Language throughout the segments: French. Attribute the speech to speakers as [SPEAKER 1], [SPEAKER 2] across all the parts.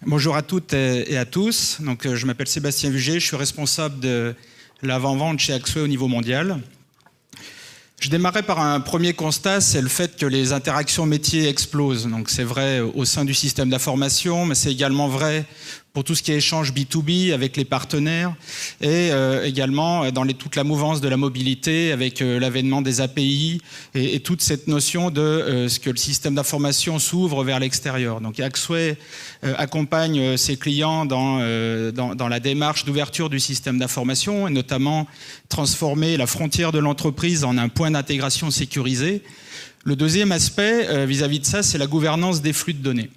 [SPEAKER 1] Bonjour à toutes et à tous. Donc, je m'appelle Sébastien Vuger, je suis responsable de l'avant-vente chez Axway au niveau mondial. Je démarrais par un premier constat, c'est le fait que les interactions métiers explosent. Donc c'est vrai au sein du système d'information, mais c'est également vrai pour tout ce qui est échange B2B avec les partenaires et également dans toute la mouvance de la mobilité avec l'avènement des API et toute cette notion de ce que le système d'information s'ouvre vers l'extérieur. Donc Axway accompagne ses clients dans la démarche d'ouverture du système d'information et notamment transformer la frontière de l'entreprise en un point d'intégration sécurisé. Le deuxième aspect vis-à-vis de ça, c'est la gouvernance des flux de données.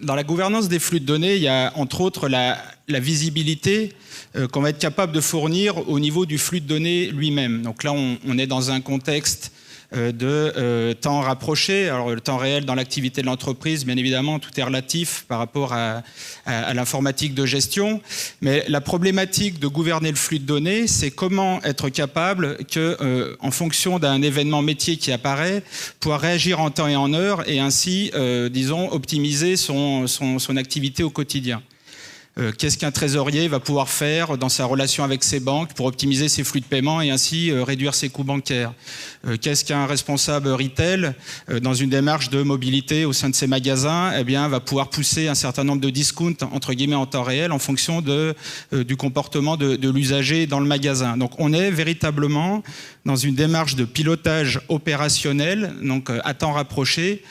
[SPEAKER 1] Dans la gouvernance des flux de données, il y a entre autres la visibilité qu'on va être capable de fournir au niveau du flux de données lui-même. Donc là, on est dans un contexte de temps rapproché. Alors le temps réel dans l'activité de l'entreprise, bien évidemment, tout est relatif par rapport à l'informatique de gestion. Mais la problématique de gouverner le flux de données, c'est comment être capable que, en fonction d'un événement métier qui apparaît, pouvoir réagir en temps et en heure et ainsi, disons, optimiser son activité au quotidien. Qu'est-ce qu'un trésorier va pouvoir faire dans sa relation avec ses banques pour optimiser ses flux de paiement et ainsi réduire ses coûts bancaires? Qu'est-ce qu'un responsable retail dans une démarche de mobilité au sein de ses magasins va pouvoir pousser un certain nombre de discounts entre guillemets en temps réel en fonction du comportement de l'usager dans le magasin. Donc on est véritablement dans une démarche de pilotage opérationnel, donc à temps rapproché,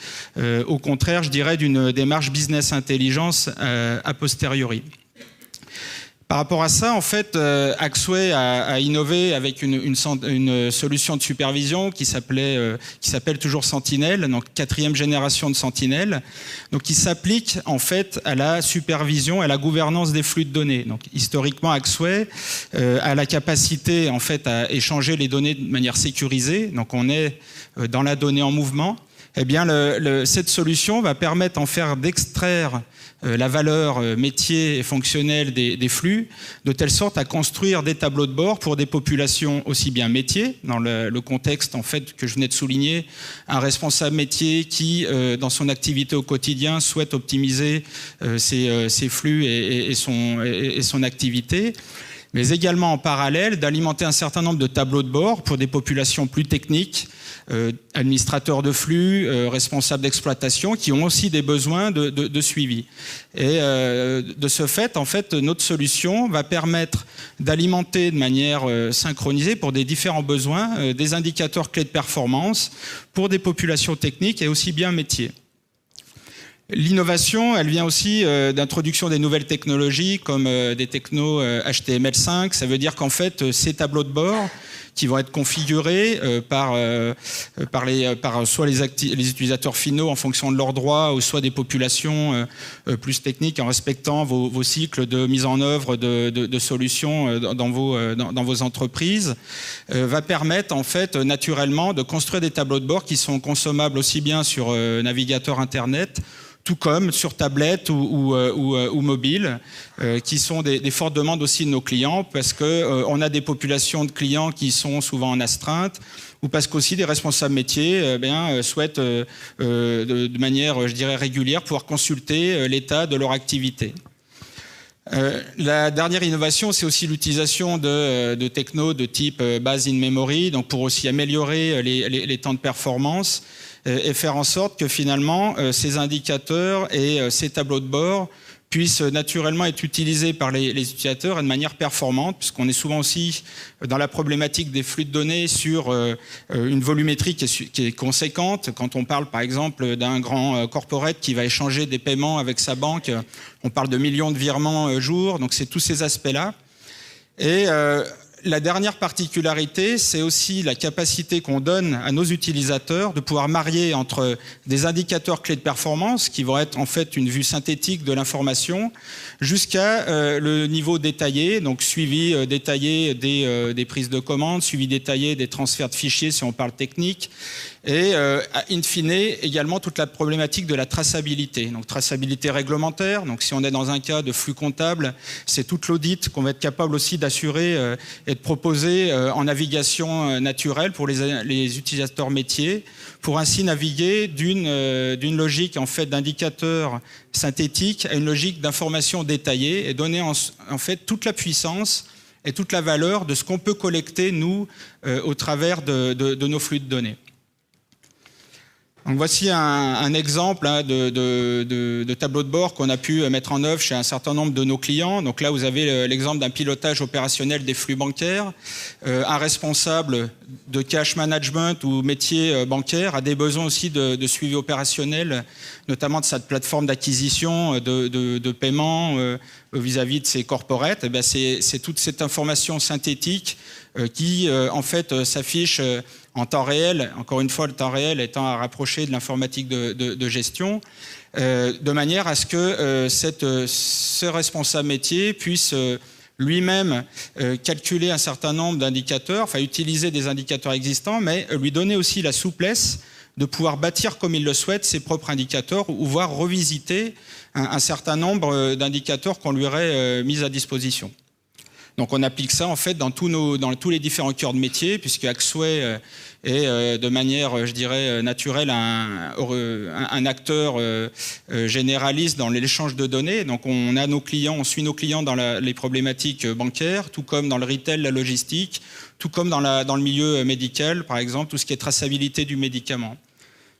[SPEAKER 1] au contraire, je dirais, d'une démarche business intelligence a posteriori. Par rapport à ça, en fait, Axway a innové avec une solution de supervision qui s'appelle toujours Sentinel, donc 4e génération de Sentinel, donc qui s'applique en fait à la supervision et à la gouvernance des flux de données. Donc historiquement, Axway a la capacité en fait à échanger les données de manière sécurisée. Donc on est dans la donnée en mouvement. Eh bien, cette solution va permettre en fait d'extraire la valeur métier et fonctionnelle des flux, de telle sorte à construire des tableaux de bord pour des populations aussi bien métiers, dans le contexte en fait que je venais de souligner, un responsable métier qui, dans son activité au quotidien, souhaite optimiser ses flux et son activité, mais également en parallèle d'alimenter un certain nombre de tableaux de bord pour des populations plus techniques, administrateurs de flux, responsables d'exploitation, qui ont aussi des besoins de suivi. Et de ce fait, en fait, notre solution va permettre d'alimenter de manière synchronisée pour des différents besoins des indicateurs clés de performance pour des populations techniques et aussi bien métiers. L'innovation, elle vient aussi d'introduction des nouvelles technologies comme des technos HTML5. Ça veut dire qu'en fait, ces tableaux de bord qui vont être configurés par soit les utilisateurs finaux en fonction de leurs droits ou soit des populations plus techniques en respectant vos cycles de mise en œuvre de solutions dans vos entreprises, va permettre en fait naturellement de construire des tableaux de bord qui sont consommables aussi bien sur navigateur Internet tout comme sur tablette ou mobile, qui sont des fortes demandes aussi de nos clients, parce qu'on a des populations de clients qui sont souvent en astreinte, ou parce qu'aussi des responsables métiers souhaitent de manière, je dirais, régulière pouvoir consulter l'état de leur activité. La dernière innovation, c'est aussi l'utilisation de technos de type base in memory, donc pour aussi améliorer les temps de performance et faire en sorte que finalement ces indicateurs et ces tableaux de bord puissent naturellement être utilisés par les utilisateurs de manière performante, puisqu'on est souvent aussi dans la problématique des flux de données sur une volumétrie qui est conséquente. Quand on parle par exemple d'un grand corporate qui va échanger des paiements avec sa banque, on parle de millions de virements jour, donc c'est tous ces aspects-là. Et la dernière particularité, c'est aussi la capacité qu'on donne à nos utilisateurs de pouvoir marier entre des indicateurs clés de performance, qui vont être en fait une vue synthétique de l'information, jusqu'à le niveau détaillé, donc suivi détaillé des prises de commandes, suivi détaillé des transferts de fichiers si on parle technique, et in fine également toute la problématique de la traçabilité. Donc traçabilité réglementaire, donc si on est dans un cas de flux comptable, c'est toute l'audit qu'on va être capable aussi d'assurer et être proposé en navigation naturelle pour les utilisateurs métiers, pour ainsi naviguer d'une logique en fait d'indicateurs synthétiques à une logique d'information détaillée et donner en fait toute la puissance et toute la valeur de ce qu'on peut collecter, nous, au travers de nos flux de données. Donc voici un exemple de tableau de bord qu'on a pu mettre en œuvre chez un certain nombre de nos clients. Donc là, vous avez l'exemple d'un pilotage opérationnel des flux bancaires. Un responsable de cash management ou métier bancaire a des besoins aussi de suivi opérationnel, notamment de cette plateforme d'acquisition, de paiement vis-à-vis de ses corporates. C'est toute cette information synthétique qui, en fait, s'affiche en temps réel, encore une fois, le temps réel étant à rapprocher de l'informatique de gestion, de manière à ce que ce responsable métier puisse lui-même calculer un certain nombre d'indicateurs, enfin utiliser des indicateurs existants, mais lui donner aussi la souplesse de pouvoir bâtir comme il le souhaite ses propres indicateurs ou voire revisiter un certain nombre d'indicateurs qu'on lui aurait mis à disposition. Donc on applique ça en fait dans tous les différents cœurs de métier, puisque Axway est de manière, je dirais, naturelle un acteur généraliste dans l'échange de données. Donc on a nos clients, on suit nos clients dans les problématiques bancaires, tout comme dans le retail, la logistique, tout comme dans le milieu médical, par exemple, tout ce qui est traçabilité du médicament.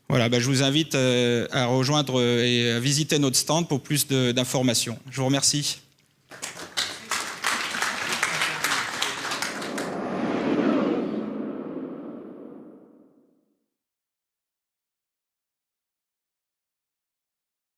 [SPEAKER 1] Voilà, je vous invite à rejoindre et à visiter notre stand pour plus d'informations. Je vous remercie.